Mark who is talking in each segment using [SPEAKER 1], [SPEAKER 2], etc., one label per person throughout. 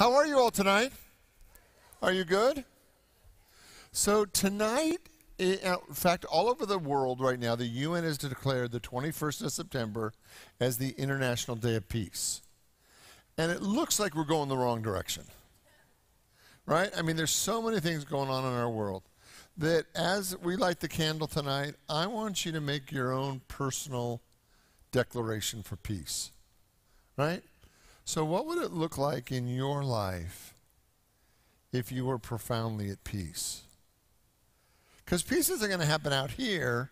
[SPEAKER 1] How are you all tonight? Are you good? So tonight, in fact, all over the world right now, the UN has declared the 21st of September as the International Day of Peace. And it looks like we're going the wrong direction. Right? I mean, there's so many things going on in our world that as we light the candle tonight, I want you to make your own personal declaration for peace. Right? So what would it look like in your life if you were profoundly at peace? Because peace isn't going to happen out here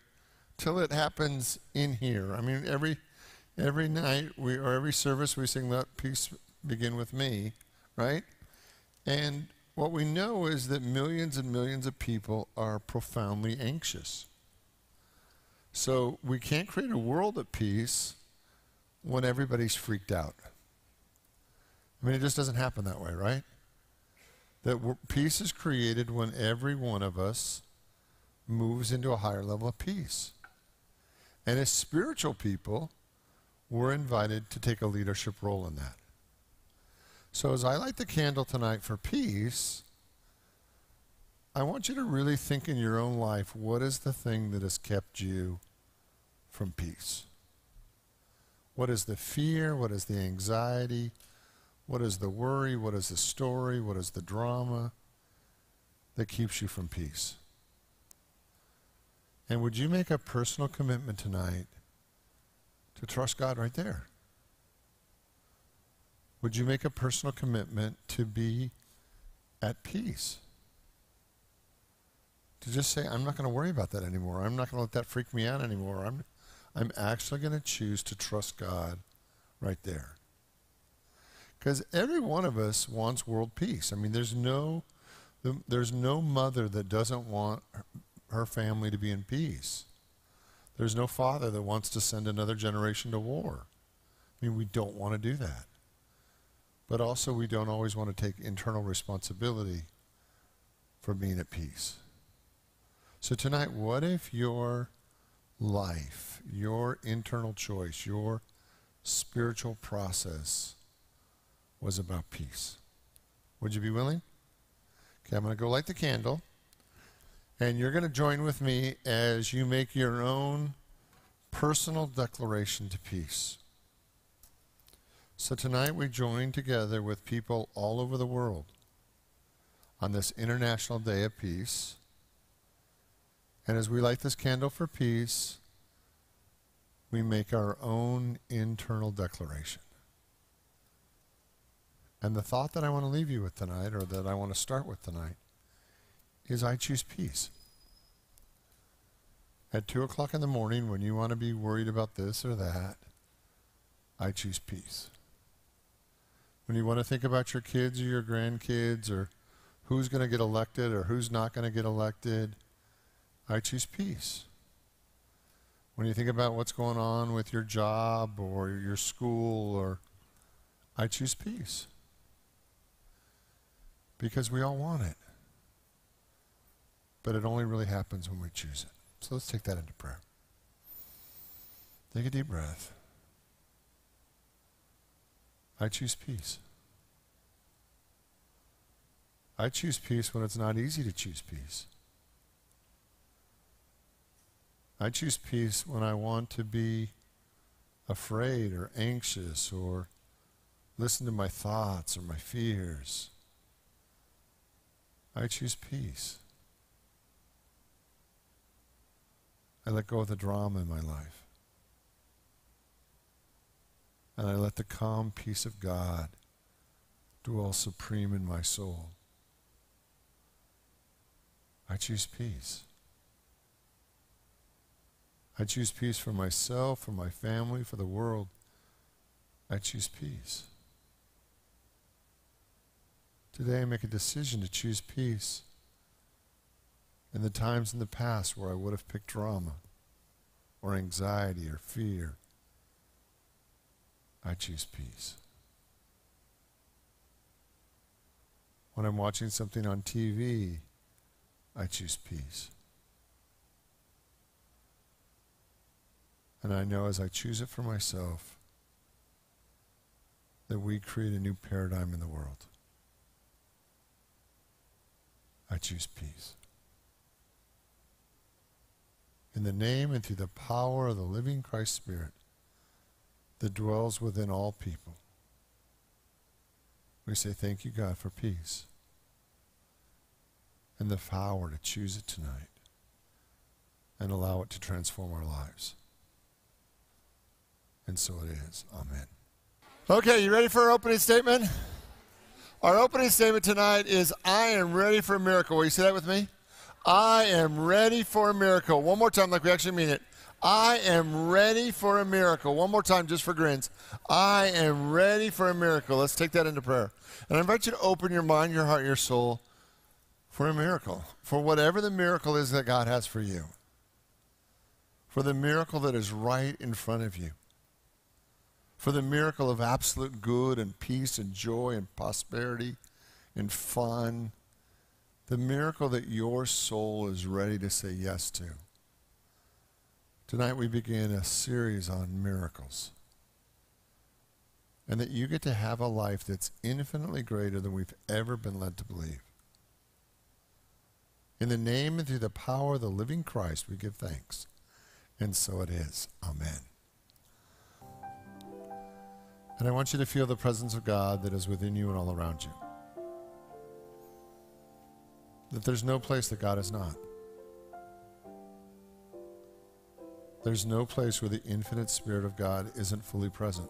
[SPEAKER 1] till it happens in here. I mean, every night or every service we sing "Let Peace Begin with Me," right? And what we know is that millions and millions of people are profoundly anxious. So we can't create a world of peace when everybody's freaked out. I mean, it just doesn't happen that way, right? That peace is created when every one of us moves into a higher level of peace. And as spiritual people, we're invited to take a leadership role in that. So as I light the candle tonight for peace, I want you to really think in your own life, what is the thing that has kept you from peace? What is the fear? What is the anxiety? What is the worry? What is the story? What is the drama that keeps you from peace? And would you make a personal commitment tonight to trust God right there? Would you make a personal commitment to be at peace? To just say, I'm not going to worry about that anymore. I'm not going to let that freak me out anymore. I'm actually going to choose to trust God right there. Because every one of us wants world peace. I mean, there's no mother that doesn't want her family to be in peace. There's no father that wants to send another generation to war. I mean, we don't want to do that. But also, we don't always want to take internal responsibility for being at peace. So tonight, what if your life, your internal choice, your spiritual process was about peace? Would you be willing? Okay, I'm going to go light the candle. And you're going to join with me as you make your own personal declaration to peace. So tonight we join together with people all over the world on this International Day of Peace. And as we light this candle for peace, we make our own internal declaration. And the thought that I want to leave you with tonight, or that I want to start with tonight, is I choose peace. At 2 o'clock in the morning, when you want to be worried about this or that, I choose peace. When you want to think about your kids or your grandkids, or who's going to get elected or who's not going to get elected, I choose peace. When you think about what's going on with your job or your school, or I choose peace. Because we all want it. But it only really happens when we choose it. So let's take that into prayer. Take a deep breath. I choose peace. I choose peace when it's not easy to choose peace. I choose peace when I want to be afraid or anxious or listen to my thoughts or my fears. I choose peace. I let go of the drama in my life. And I let the calm peace of God dwell supreme in my soul. I choose peace. I choose peace for myself, for my family, for the world. I choose peace. Today I make a decision to choose peace. In the times in the past where I would have picked drama or anxiety or fear, I choose peace. When I'm watching something on TV, I choose peace. And I know as I choose it for myself, that we create a new paradigm in the world. I choose peace. In the name and through the power of the living Christ Spirit that dwells within all people, we say thank you, God, for peace and the power to choose it tonight and allow it to transform our lives. And so it is. Amen. Okay, you ready for our opening statement? Our opening statement tonight is, I am ready for a miracle. Will you say that with me? I am ready for a miracle. One more time like we actually mean it. I am ready for a miracle. One more time just for grins. I am ready for a miracle. Let's take that into prayer. And I invite you to open your mind, your heart, your soul for a miracle. For whatever the miracle is that God has for you. For the miracle that is right in front of you. For the miracle of absolute good and peace and joy and prosperity and fun. The miracle that your soul is ready to say yes to. Tonight we begin a series on miracles. And that you get to have a life that's infinitely greater than we've ever been led to believe. In the name and through the power of the living Christ, we give thanks. And so it is. Amen. And I want you to feel the presence of God that is within you and all around you. That there's no place that God is not. There's no place where the infinite Spirit of God isn't fully present.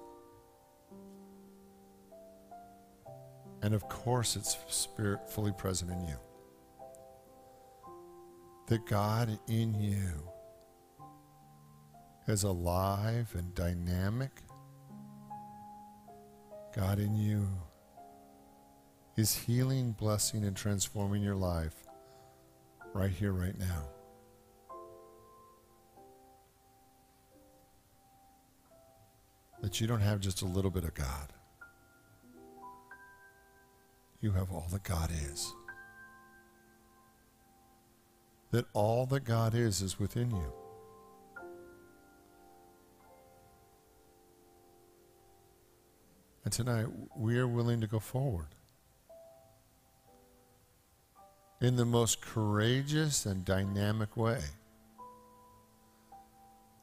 [SPEAKER 1] And of course it's Spirit fully present in you. That God in you is alive and dynamic. God in you is healing, blessing, and transforming your life right here, right now. That you don't have just a little bit of God. You have all that God is. That all that God is within you. And tonight, we are willing to go forward in the most courageous and dynamic way.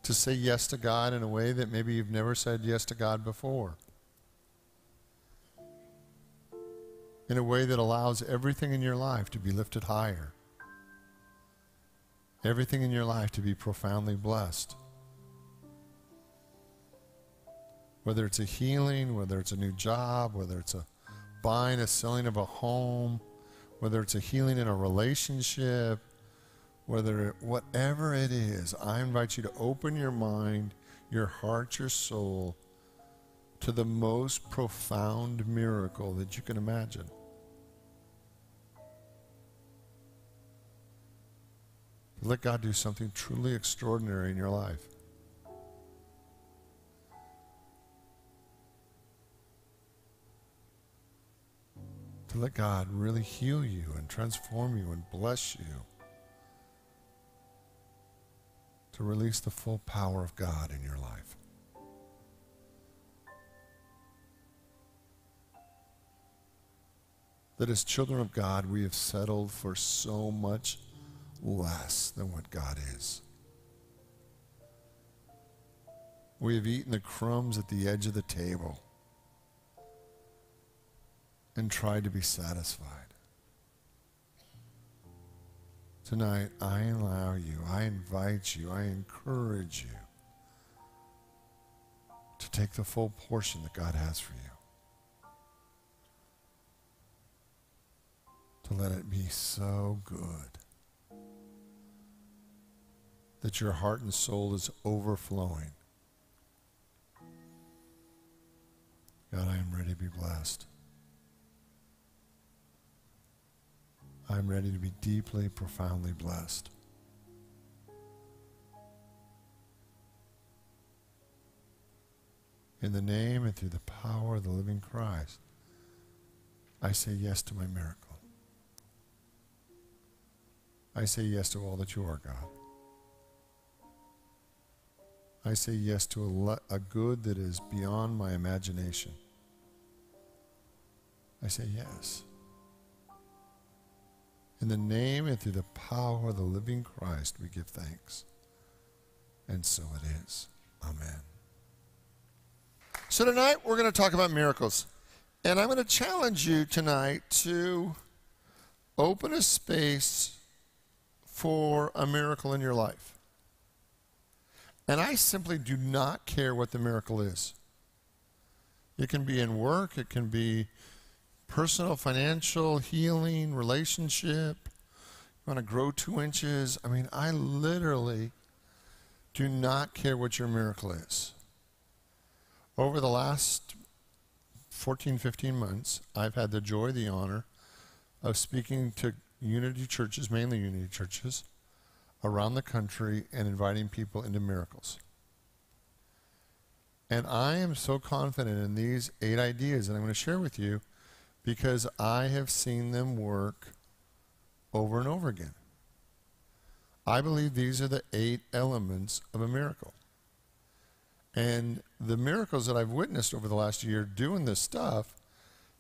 [SPEAKER 1] To say yes to God in a way that maybe you've never said yes to God before. In a way that allows everything in your life to be lifted higher. Everything in your life to be profoundly blessed. Whether it's a healing, whether it's a new job, whether it's a buying, a selling of a home, whether it's a healing in a relationship, whatever it is, I invite you to open your mind, your heart, your soul to the most profound miracle that you can imagine. Let God do something truly extraordinary in your life. To let God really heal you and transform you and bless you. To release the full power of God in your life. That as children of God, we have settled for so much less than what God is. We have eaten the crumbs at the edge of the table and tried to be satisfied. Tonight, I allow you, I invite you, I encourage you to take the full portion that God has for you. To let it be so good that your heart and soul is overflowing. God, I am ready to be blessed. I'm ready to be deeply, profoundly blessed. In the name and through the power of the living Christ, I say yes to my miracle. I say yes to all that you are, God. I say yes to a good that is beyond my imagination. I say yes. In the name and through the power of the living Christ, we give thanks. And so it is. Amen. So tonight we're going to talk about miracles. And I'm going to challenge you tonight to open a space for a miracle in your life. And I simply do not care what the miracle is. It can be in work, it can be personal, financial, healing, relationship. You want to grow 2 inches. I mean, I literally do not care what your miracle is. Over the last 14, 15 months, I've had the joy, the honor of speaking to Unity churches, mainly Unity churches, around the country and inviting people into miracles. And I am so confident in these 8 ideas that I'm going to share with you because I have seen them work over and over again. I believe these are the 8 elements of a miracle. And the miracles that I've witnessed over the last year doing this stuff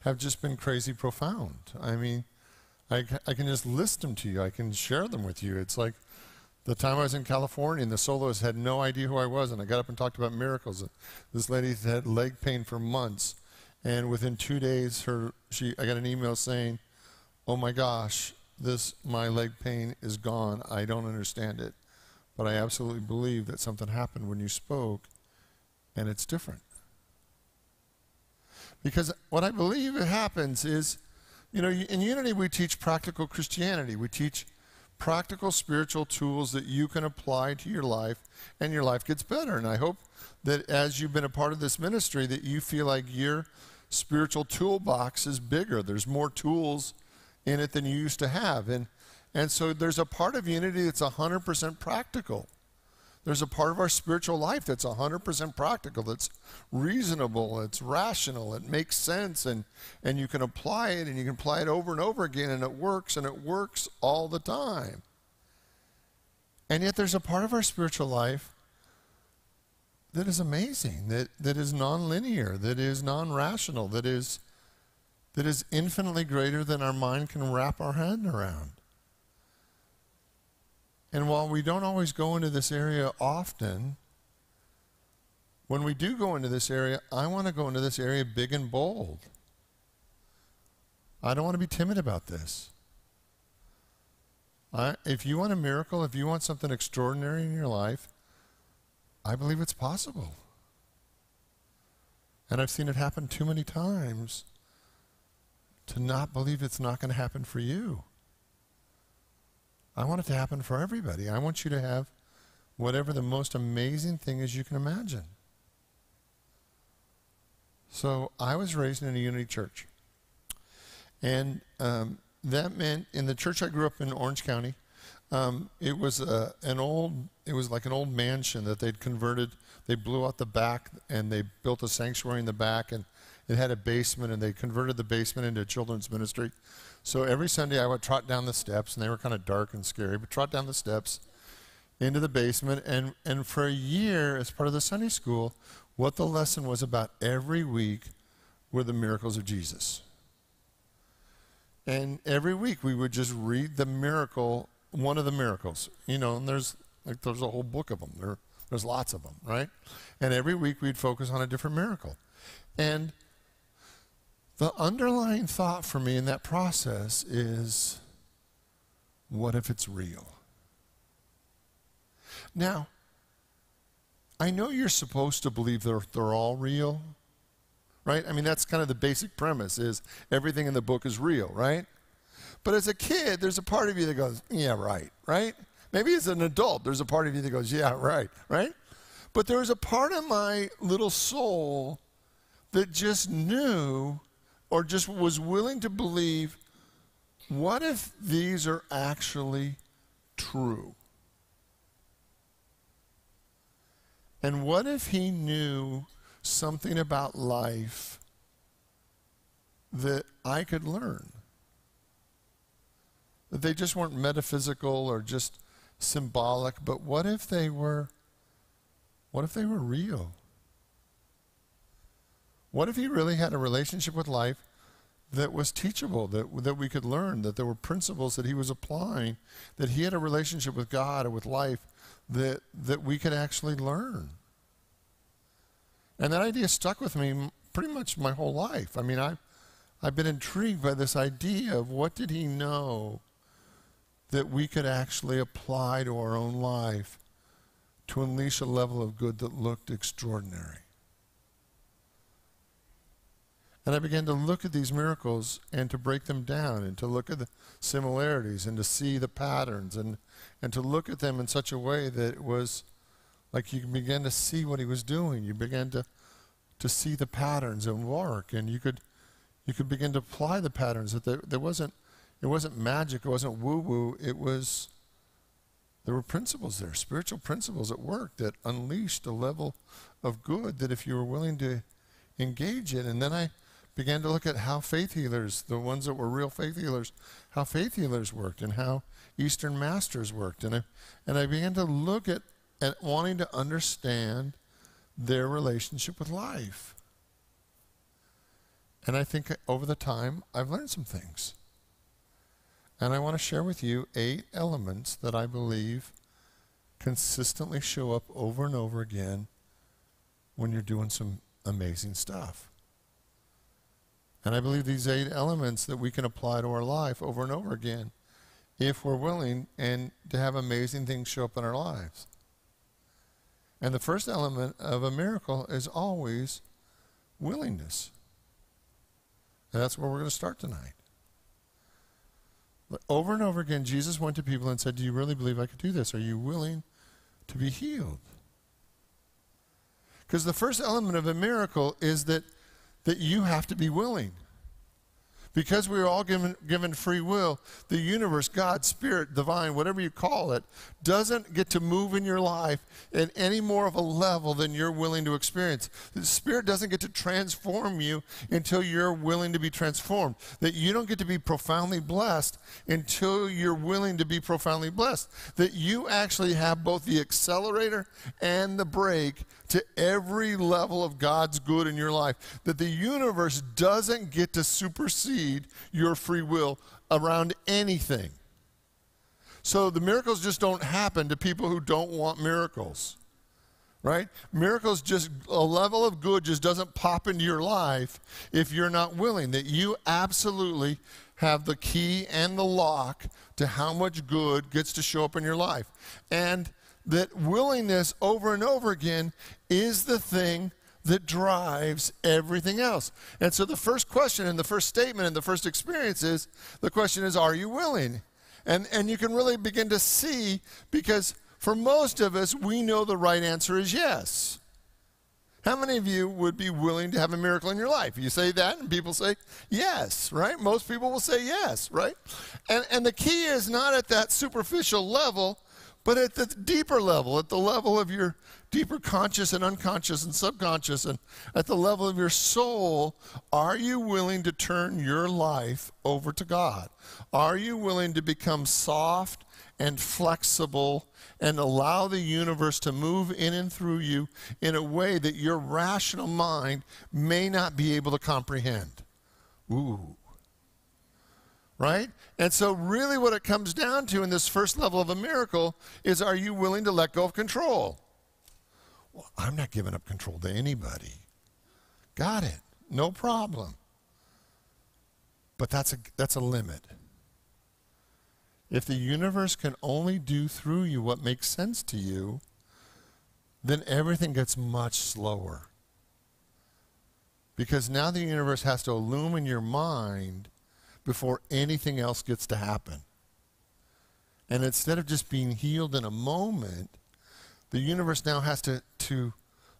[SPEAKER 1] have just been crazy profound. I mean, I can just list them to you. I can share them with you. It's like the time I was in California and the soloist had no idea who I was, and I got up and talked about miracles. This lady had leg pain for months, and within 2 days, I got an email saying, "Oh my gosh, my leg pain is gone. I don't understand it, but I absolutely believe that something happened when you spoke, and it's different." Because what I believe happens is, in Unity we teach practical Christianity. We teach practical spiritual tools that you can apply to your life, and your life gets better. And I hope that as you've been a part of this ministry that you feel like your spiritual toolbox is bigger. There's more tools in it than you used to have. And so there's a part of Unity that's 100% practical. There's a part of our spiritual life that's 100% practical, that's reasonable, it's rational, it makes sense, and you can apply it, and you can apply it over and over again, and it works all the time. And yet there's a part of our spiritual life that is amazing, that is nonlinear, that is non-rational, that is infinitely greater than our mind can wrap our head around. And while we don't always go into this area often, when we do go into this area, I want to go into this area big and bold. I don't want to be timid about this. If you want a miracle, if you want something extraordinary in your life, I believe it's possible. And I've seen it happen too many times to not believe it's not going to happen for you. I want it to happen for everybody. I want you to have whatever the most amazing thing is you can imagine. So I was raised in a Unity church. And that meant in the church I grew up in Orange County, it was like an old mansion that they'd converted. They blew out the back and they built a sanctuary in the back, and it had a basement, and they converted the basement into a children's ministry. So every Sunday I would trot down the steps, and they were kind of dark and scary, but trot down the steps into the basement. And for a year, as part of the Sunday school, what the lesson was about every week were the miracles of Jesus. And every week we would just read the miracle, one of the miracles, and there's a whole book of them. There's lots of them, right? And every week we'd focus on a different miracle. And the underlying thought for me in that process is, what if it's real? Now, I know you're supposed to believe they're all real, right? I mean, that's kind of the basic premise, is everything in the book is real, right? But as a kid, there's a part of you that goes, yeah, right? Maybe as an adult, there's a part of you that goes, yeah, right? But there was a part of my little soul that just knew, or just was willing to believe, what if these are actually true? And what if he knew something about life that I could learn? That they just weren't metaphysical or just symbolic, but what if they were real? What if he really had a relationship with life that was teachable, that we could learn, that there were principles that he was applying, that he had a relationship with God and with life that we could actually learn. And that idea stuck with me pretty much my whole life. I mean, I've been intrigued by this idea of what did he know that we could actually apply to our own life to unleash a level of good that looked extraordinary. And I began to look at these miracles and to break them down and to look at the similarities and to see the patterns and to look at them in such a way that it was like you began to see what he was doing. You began to see the patterns and work, and you could begin to apply the patterns. That it wasn't magic, it wasn't woo-woo, there were principles there, spiritual principles at work that unleashed a level of good that if you were willing to engage in. And then I began to look at how faith healers, the ones that were real faith healers, how faith healers worked and how Eastern masters worked. And I began to look at wanting to understand their relationship with life. And I think over the time, I've learned some things. And I want to share with you 8 elements that I believe consistently show up over and over again when you're doing some amazing stuff. And I believe these 8 elements that we can apply to our life over and over again if we're willing and to have amazing things show up in our lives. And the first element of a miracle is always willingness. And that's where we're going to start tonight. But over and over again, Jesus went to people and said, do you really believe I could do this? Are you willing to be healed? Because the first element of a miracle is that you have to be willing. Because we are all given free will, the universe, God, Spirit, divine, whatever you call it, doesn't get to move in your life at any more of a level than you're willing to experience. The Spirit doesn't get to transform you until you're willing to be transformed. That you don't get to be profoundly blessed until you're willing to be profoundly blessed. That you actually have both the accelerator and the brake to every level of God's good in your life. That the universe doesn't get to supersede your free will around anything. So the miracles just don't happen to people who don't want miracles, right? Miracles, just a level of good just doesn't pop into your life if you're not willing. That you absolutely have the key and the lock to how much good gets to show up in your life. And that willingness over and over again is the thing that drives everything else. And so the first question and the first statement and the first experience is, the question is, are you willing? And you can really begin to see, because for most of us, we know the right answer is yes. How many of you would be willing to have a miracle in your life? You say that and people say yes, right? Most people will say yes, right? And the key is not at that superficial level, but at the deeper level, at the level of your deeper conscious and unconscious and subconscious, and at the level of your soul. Are you willing to turn your life over to God? Are you willing to become soft and flexible and allow the universe to move in and through you in a way that your rational mind may not be able to comprehend? Ooh. Right? And so really what it comes down to in this first level of a miracle is, are you willing to let go of control? Well, I'm not giving up control to anybody. Got it. No problem. But that's a limit. If the universe can only do through you what makes sense to you, then everything gets much slower. Because now the universe has to illumine your mind before anything else gets to happen. And instead of just being healed in a moment, the universe now has to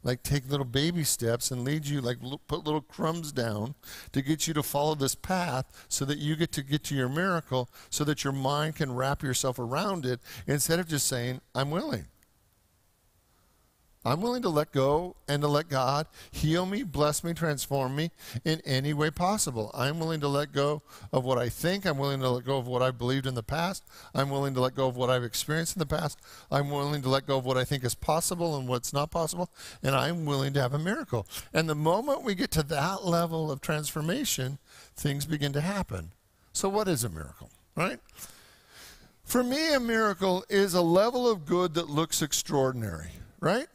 [SPEAKER 1] like take little baby steps and lead you, like put little crumbs down to get you to follow this path so that you get to your miracle, so that your mind can wrap yourself around it instead of just saying, I'm willing. I'm willing to let go and to let God heal me, bless me, transform me in any way possible. I'm willing to let go of what I think. I'm willing to let go of what I've believed in the past. I'm willing to let go of what I've experienced in the past. I'm willing to let go of what I think is possible and what's not possible. And I'm willing to have a miracle. And the moment we get to that level of transformation, things begin to happen. So what is a miracle, right? For me, a miracle is a level of good that looks extraordinary, right?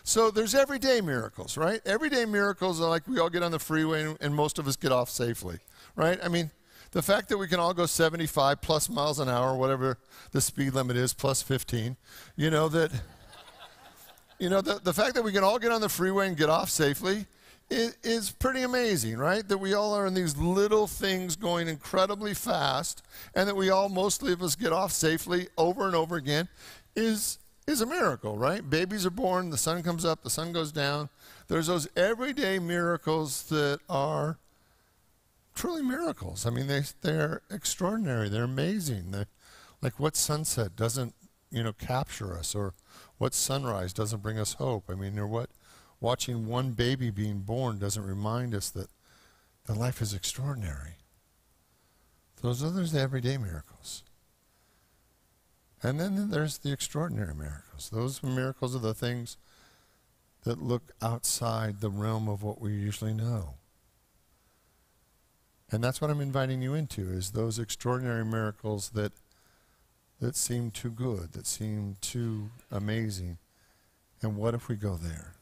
[SPEAKER 1] So there's everyday miracles, right? Everyday miracles are like we all get on the freeway and most of us get off safely, right? I mean, the fact that we can all go 75 plus miles an hour, whatever the speed limit is, plus 15, the fact that we can all get on the freeway and get off safely is pretty amazing, right? That we all are in these little things going incredibly fast, and that we all, mostly of us, get off safely over and over again is a miracle, right? Babies are born, the sun comes up, the sun goes down. There's those everyday miracles that are truly miracles. I mean, they're extraordinary. They're amazing. Like what sunset doesn't, capture us, or what sunrise doesn't bring us hope. I mean, or what watching one baby being born doesn't remind us that life is extraordinary. Those are the everyday miracles. And then there's the extraordinary miracles. Those miracles are the things that look outside the realm of what we usually know. And that's what I'm inviting you into, is those extraordinary miracles that seem too good, that seem too amazing. And what if we go there?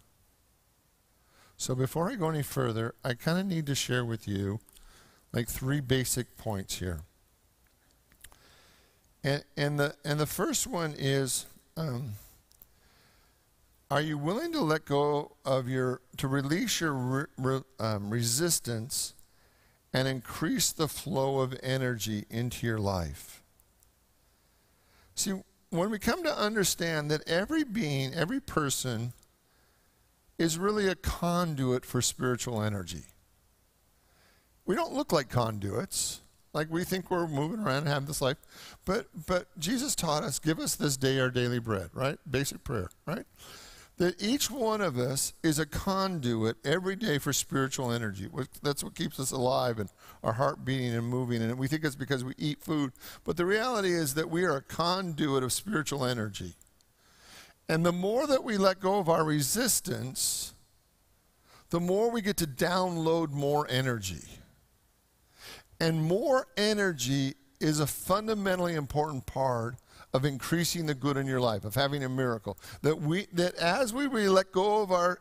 [SPEAKER 1] So before I go any further, I kind of need to share with you like 3 basic points here. And the first one is, are you willing to let go of to release your resistance and increase the flow of energy into your life? See, when we come to understand that every being, every person is really a conduit for spiritual energy. We don't look like conduits. Like we think we're moving around and having this life. But Jesus taught us, give us this day our daily bread, right? Basic prayer, right? That each one of us is a conduit every day for spiritual energy. That's what keeps us alive and our heart beating and moving. And we think it's because we eat food. But the reality is that we are a conduit of spiritual energy. And the more that we let go of our resistance, the more we get to download more energy. And more energy is a fundamentally important part of increasing the good in your life, of having a miracle. That as we let go of our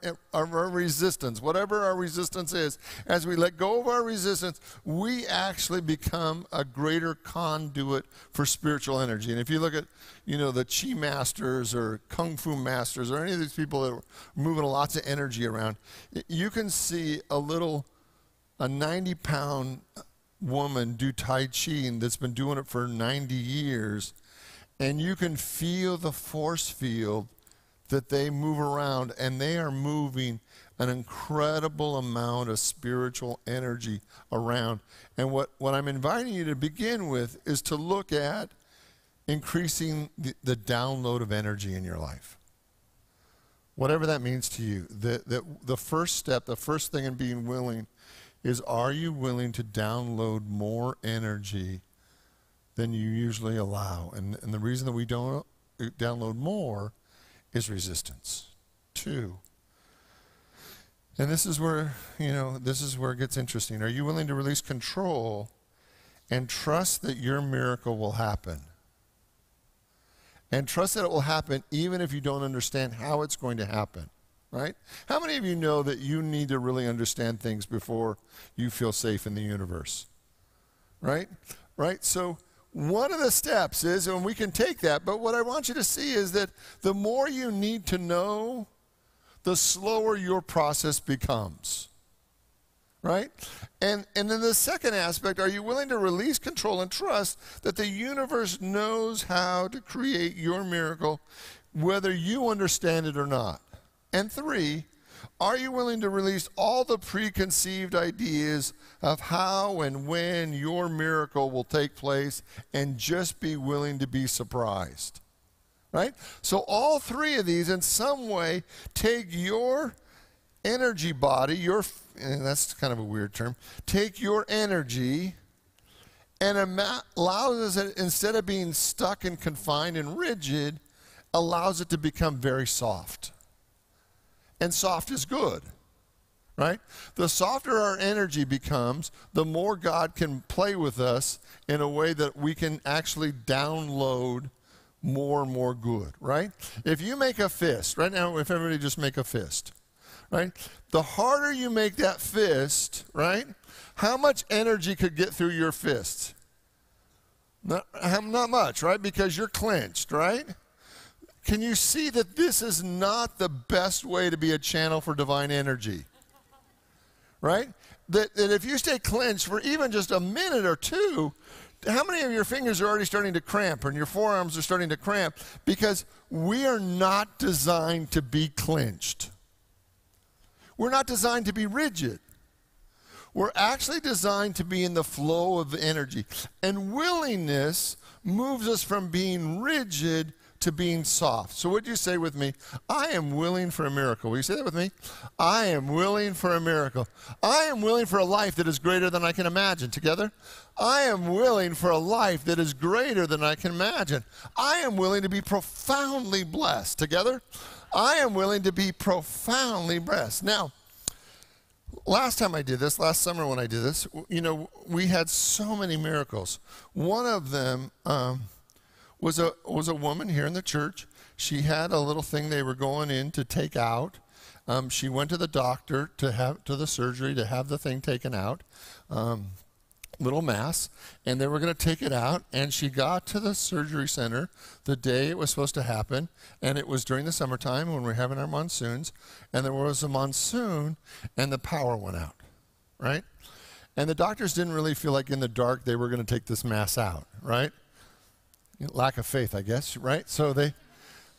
[SPEAKER 1] resistance, whatever our resistance is, as we let go of our resistance, we actually become a greater conduit for spiritual energy. And if you look at, the Chi masters or Kung Fu masters or any of these people that are moving lots of energy around, you can see a 90-pound woman do Tai Chi, and that's been doing it for 90 years, and you can feel the force field that they move around, and they are moving an incredible amount of spiritual energy around. And what I'm inviting you to begin with is to look at increasing the download of energy in your life. Whatever that means to you. The first step, the first thing in being willing is, are you willing to download more energy than you usually allow? And the reason that we don't download more is resistance. 2. And this is where it gets interesting. Are you willing to release control and trust that your miracle will happen? And trust that it will happen even if you don't understand how it's going to happen. Right? How many of you know that you need to really understand things before you feel safe in the universe? Right? Right? So one of the steps is, and we can take that, but what I want you to see is that the more you need to know, the slower your process becomes. Right? And then the second aspect, are you willing to release control and trust that the universe knows how to create your miracle, whether you understand it or not? And 3, are you willing to release all the preconceived ideas of how and when your miracle will take place and just be willing to be surprised? right? So all three of these in some way take your energy body, and that's kind of a weird term, take your energy and allows it, instead of being stuck and confined and rigid, allows it to become very soft. And soft is good, right? The softer our energy becomes, the more God can play with us in a way that we can actually download more and more good, right? If you make a fist, right now, if everybody just make a fist, right? The harder you make that fist, right? How much energy could get through your fist? Not much, right? Because you're clenched, right? Can you see that this is not the best way to be a channel for divine energy? Right? That if you stay clenched for even just a minute or two, how many of your fingers are already starting to cramp and your forearms are starting to cramp? Because we are not designed to be clenched. We're not designed to be rigid. We're actually designed to be in the flow of energy. And willingness moves us from being rigid to being soft. So would you say with me, I am willing for a miracle? Will you say that with me? I am willing for a miracle. I am willing for a life that is greater than I can imagine. Together? I am willing for a life that is greater than I can imagine. I am willing to be profoundly blessed. Together? I am willing to be profoundly blessed. Now, last time I did this, last summer when I did this, we had so many miracles. One of them was a woman here in the church. She had a little thing they were going in to take out. She went to the doctor to the surgery to have the thing taken out. Little mass, and they were going to take it out, and she got to the surgery center the day it was supposed to happen, and it was during the summertime when we were having our monsoons, and there was a monsoon, and the power went out, right? And the doctors didn't really feel like in the dark they were going to take this mass out, right? Lack of faith, I guess, right? So they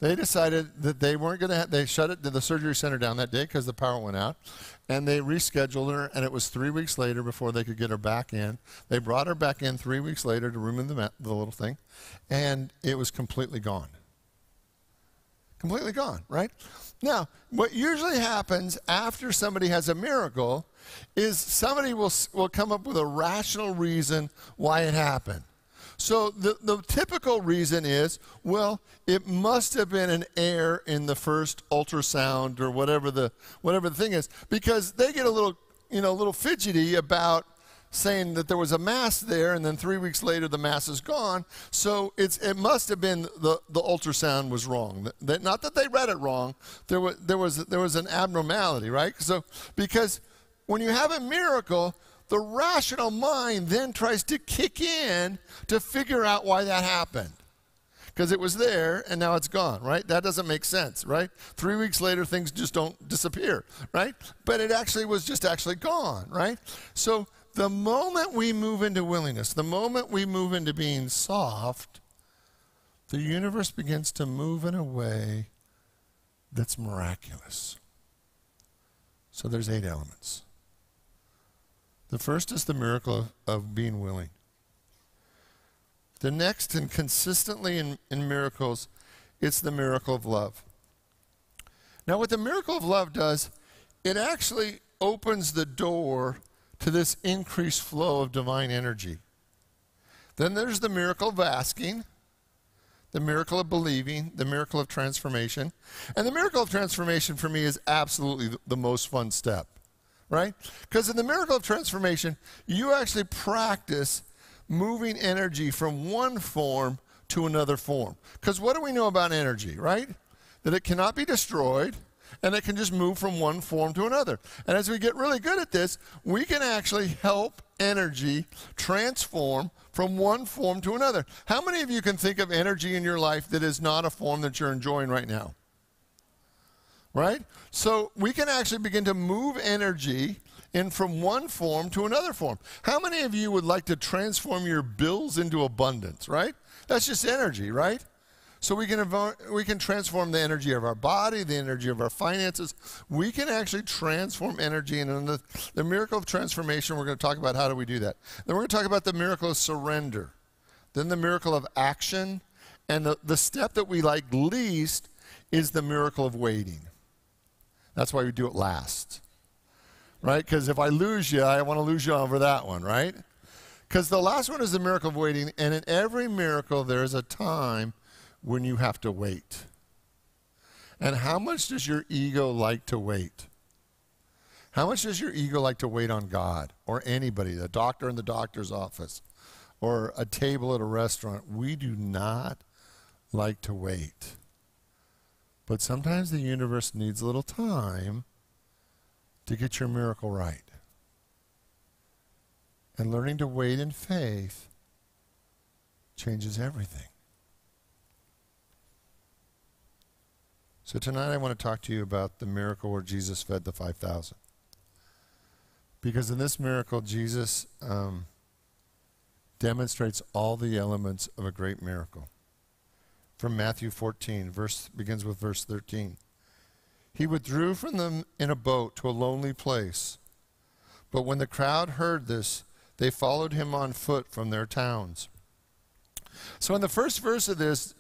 [SPEAKER 1] decided that they weren't going to they shut the surgery center down that day because the power went out, and they rescheduled her, and it was 3 weeks later before they could get her back in. They brought her back in 3 weeks later to remove the little thing, and it was completely gone. Completely gone, right? Now, what usually happens after somebody has a miracle is somebody will come up with a rational reason why it happened. So the typical reason is, well, it must have been an error in the first ultrasound or whatever the thing is, because they get a little fidgety about saying that there was a mass there, and then 3 weeks later the mass is gone. So it must have been the ultrasound was wrong. Not that they read it wrong. There was an abnormality, right? So because when you have a miracle, the rational mind then tries to kick in to figure out why that happened. Because it was there and now it's gone, right? That doesn't make sense, right? 3 weeks later, things just don't disappear, right? But it actually was just gone, right? So the moment we move into willingness, the moment we move into being soft, the universe begins to move in a way that's miraculous. So there's 8 elements. The first is the miracle of being willing. The next, and consistently in miracles, it's the miracle of love. Now, what the miracle of love does, it actually opens the door to this increased flow of divine energy. Then there's the miracle of asking, the miracle of believing, the miracle of transformation. And the miracle of transformation for me is absolutely the most fun step. Right? Because in the miracle of transformation, you actually practice moving energy from one form to another form. Because what do we know about energy, right? That it cannot be destroyed, and it can just move from one form to another. And as we get really good at this, we can actually help energy transform from one form to another. How many of you can think of energy in your life that is not a form that you're enjoying right now? Right? So we can actually begin to move energy in from one form to another form. How many of you would like to transform your bills into abundance, right? That's just energy, right? So we can transform the energy of our body, the energy of our finances. We can actually transform energy. And in the miracle of transformation, we're going to talk about how do we do that. Then we're going to talk about the miracle of surrender. Then the miracle of action. And the step that we like least is the miracle of waiting. That's why we do it last. Right? Because if I lose you, I want to lose you over that one, right? Because the last one is the miracle of waiting, and in every miracle there is a time when you have to wait. And how much does your ego like to wait? How much does your ego like to wait on God or anybody, the doctor in the doctor's office or a table at a restaurant? We do not like to wait. But sometimes the universe needs a little time to get your miracle right. And learning to wait in faith changes everything. So tonight I want to talk to you about the miracle where Jesus fed the 5,000. Because in this miracle, Jesus demonstrates all the elements of a great miracle. From Matthew 14, begins with verse 13. He withdrew from them in a boat to a lonely place. But when the crowd heard this, they followed him on foot from their towns. So in the first verse of this,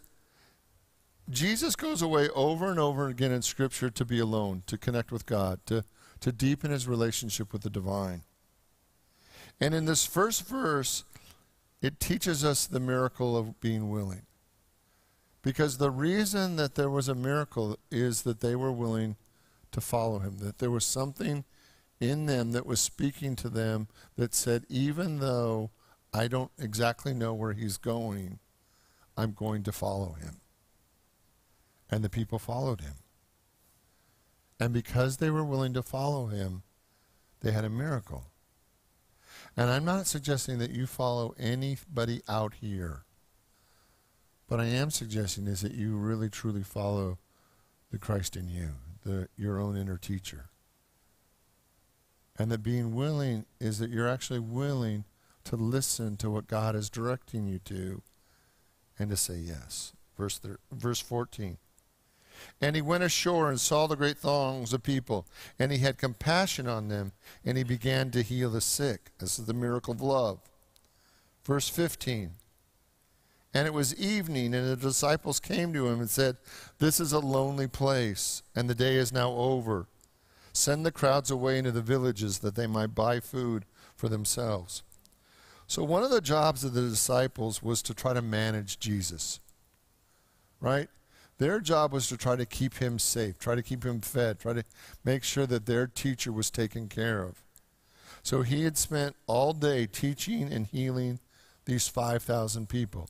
[SPEAKER 1] Jesus goes away over and over again in Scripture to be alone, to connect with God, to deepen his relationship with the divine. And in this first verse, it teaches us the miracle of being willing. Because the reason that there was a miracle is that they were willing to follow him, that there was something in them that was speaking to them that said, even though I don't exactly know where he's going, I'm going to follow him. And the people followed him. And because they were willing to follow him, they had a miracle. And I'm not suggesting that you follow anybody out here. But I am suggesting is that you really truly follow the Christ in you, your own inner teacher. And that being willing is that you're actually willing to listen to what God is directing you to and to say yes. Verse 14. And he went ashore and saw the great throngs of people, and he had compassion on them, and he began to heal the sick. This is the miracle of love. Verse 15. And it was evening, and the disciples came to him and said, "This is a lonely place, and the day is now over. Send the crowds away into the villages that they might buy food for themselves." So one of the jobs of the disciples was to try to manage Jesus, right? Their job was to try to keep him safe, try to keep him fed, try to make sure that their teacher was taken care of. So he had spent all day teaching and healing these 5,000 people.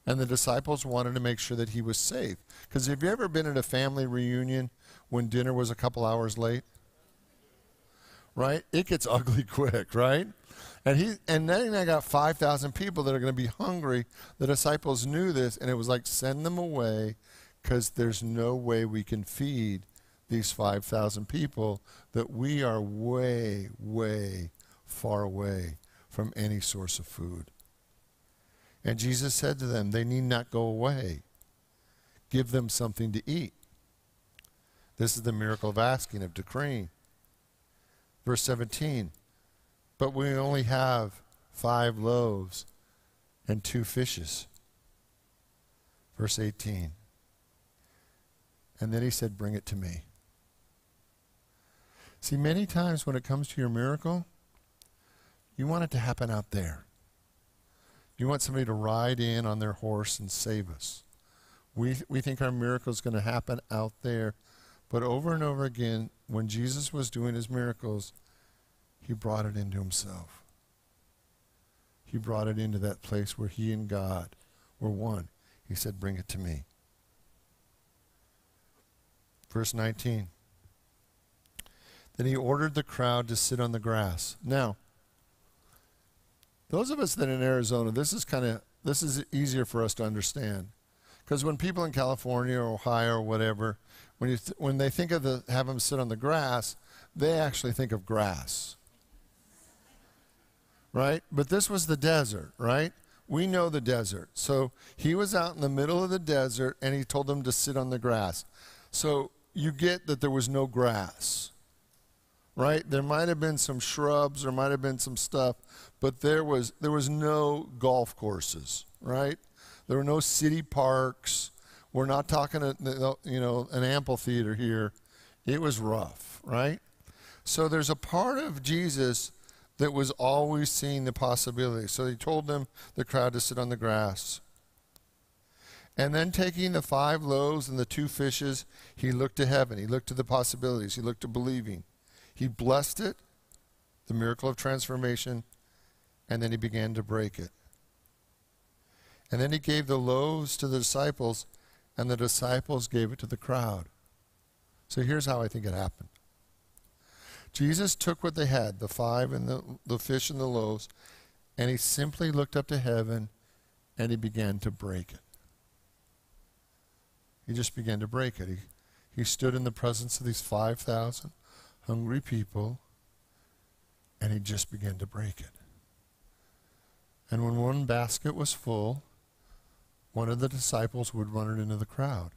[SPEAKER 1] And the disciples wanted to make sure that he was safe. Because have you ever been at a family reunion when dinner was a couple hours late? Right? It gets ugly quick, right? And then I got 5,000 people that are going to be hungry. The disciples knew this, and it was like, send them away, because there's no way we can feed these 5,000 people, that we are way, way far away from any source of food. And Jesus said to them, they need not go away. Give them something to eat. This is the miracle of asking, of decreeing. Verse 17. But we only have 5 loaves and 2 fishes. Verse 18. And then he said, bring it to me. See, many times when it comes to your miracle, you want it to happen out there. You want somebody to ride in on their horse and save us. We think our miracle is going to happen out there. But over and over again, when Jesus was doing his miracles, he brought it into himself. He brought it into that place where he and God were one. He said, bring it to me. Verse 19. Then he ordered the crowd to sit on the grass. Now, those of us that are in Arizona, this is easier for us to understand. Because when people in California or Ohio or whatever, when they think of have them sit on the grass, they actually think of grass. Right? But this was the desert, right? We know the desert. So he was out in the middle of the desert, and he told them to sit on the grass. So you get that there was no grass, right? There might have been some shrubs, there might have been some stuff, but there was no golf courses. right? There were no city parks. We're not talking, an amphitheater here. It was rough, right? So there's a part of Jesus that was always seeing the possibility. So he told them, the crowd, to sit on the grass. And then taking the 5 loaves and the 2 fishes, he looked to heaven. He looked to the possibilities. He looked to believing. He blessed it, the miracle of transformation, and then he began to break it. And then he gave the loaves to the disciples, and the disciples gave it to the crowd. So here's how I think it happened. Jesus took what they had, the 5 and the fish and the loaves, and he simply looked up to heaven and he began to break it. He just began to break it. He stood in the presence of these 5,000 hungry people and he just began to break it. And when one basket was full, one of the disciples would run it into the crowd.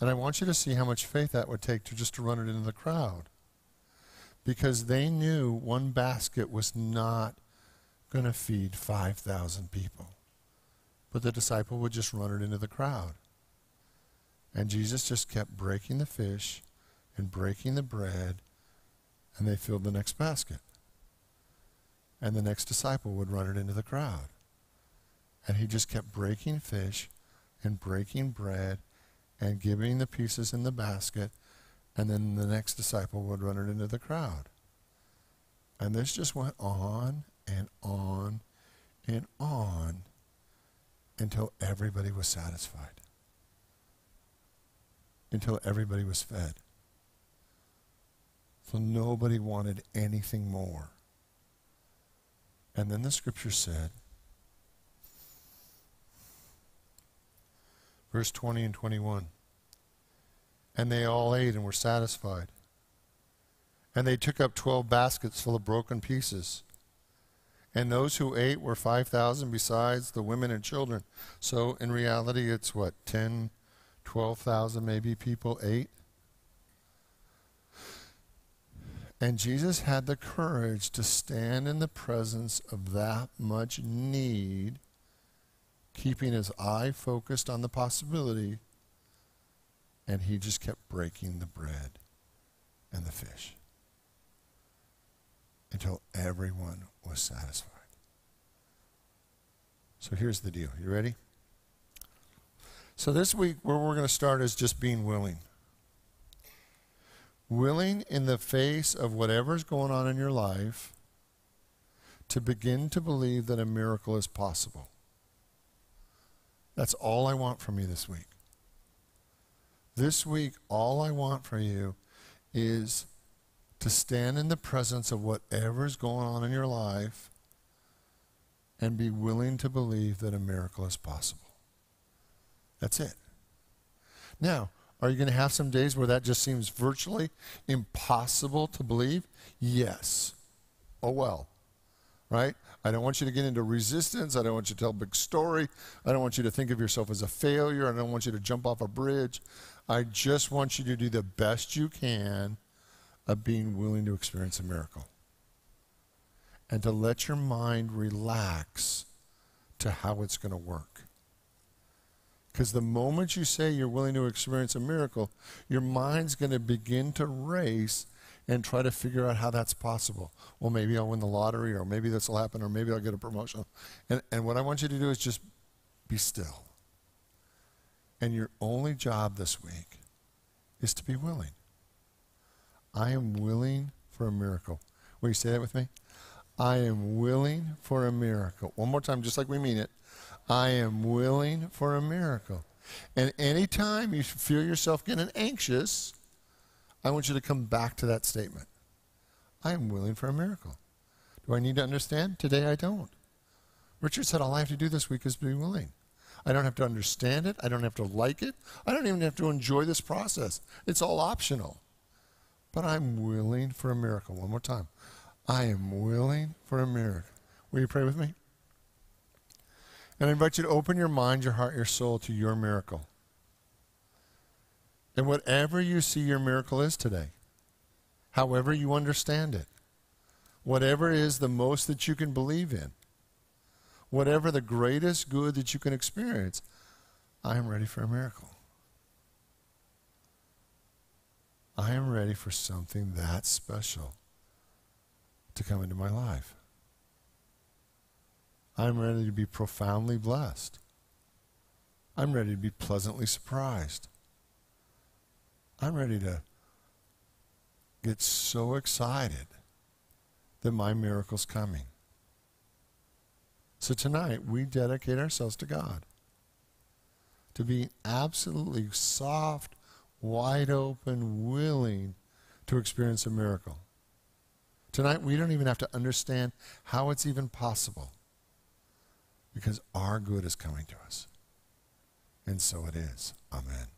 [SPEAKER 1] And I want you to see how much faith that would take to run it into the crowd. Because they knew one basket was not going to feed 5,000 people. But the disciple would just run it into the crowd. And Jesus just kept breaking the fish and breaking the bread, and they filled the next basket. And the next disciple would run it into the crowd. And he just kept breaking fish and breaking bread and giving the pieces in the basket, and then the next disciple would run it into the crowd. And this just went on and on and on until everybody was satisfied. Until everybody was fed. So nobody wanted anything more. And then the scripture said, verse 20 and 21, and they all ate and were satisfied. And they took up 12 baskets full of broken pieces. And those who ate were 5,000 besides the women and children. So in reality, it's 10, 12,000 maybe people ate. And Jesus had the courage to stand in the presence of that much need, keeping his eye focused on the possibility, and he just kept breaking the bread and the fish until everyone was satisfied. So here's the deal. You ready? So this week, where we're going to start is just being willing. Willing in the face of whatever's going on in your life to begin to believe that a miracle is possible. That's all I want from you this week. This week, all I want from you is to stand in the presence of whatever's going on in your life and be willing to believe that a miracle is possible. That's it. Now, are you going to have some days where that just seems virtually impossible to believe? Yes. Oh well. Right? I don't want you to get into resistance. I don't want you to tell a big story. I don't want you to think of yourself as a failure. I don't want you to jump off a bridge. I just want you to do the best you can of being willing to experience a miracle. And to let your mind relax to how it's going to work. Because the moment you say you're willing to experience a miracle, your mind's going to begin to race and try to figure out how that's possible. Well, maybe I'll win the lottery, or maybe this will happen, or maybe I'll get a promotion. And what I want you to do is just be still. And your only job this week is to be willing. I am willing for a miracle. Will you say that with me? I am willing for a miracle. One more time, just like we mean it. I am willing for a miracle. And anytime you feel yourself getting anxious, I want you to come back to that statement. I am willing for a miracle. Do I need to understand? Today I don't. Richard said all I have to do this week is be willing. I don't have to understand it. I don't have to like it. I don't even have to enjoy this process. It's all optional. But I'm willing for a miracle. One more time. I am willing for a miracle. Will you pray with me? And I invite you to open your mind, your heart, your soul to your miracle. And whatever you see your miracle is today, however you understand it, whatever is the most that you can believe in, whatever the greatest good that you can experience, I am ready for a miracle. I am ready for something that special to come into my life. I'm ready to be profoundly blessed. I'm ready to be pleasantly surprised. I'm ready to get so excited that my miracle's coming. So tonight, we dedicate ourselves to God, to be absolutely soft, wide open, willing to experience a miracle. Tonight, we don't even have to understand how it's even possible, because our good is coming to us. And so it is. Amen.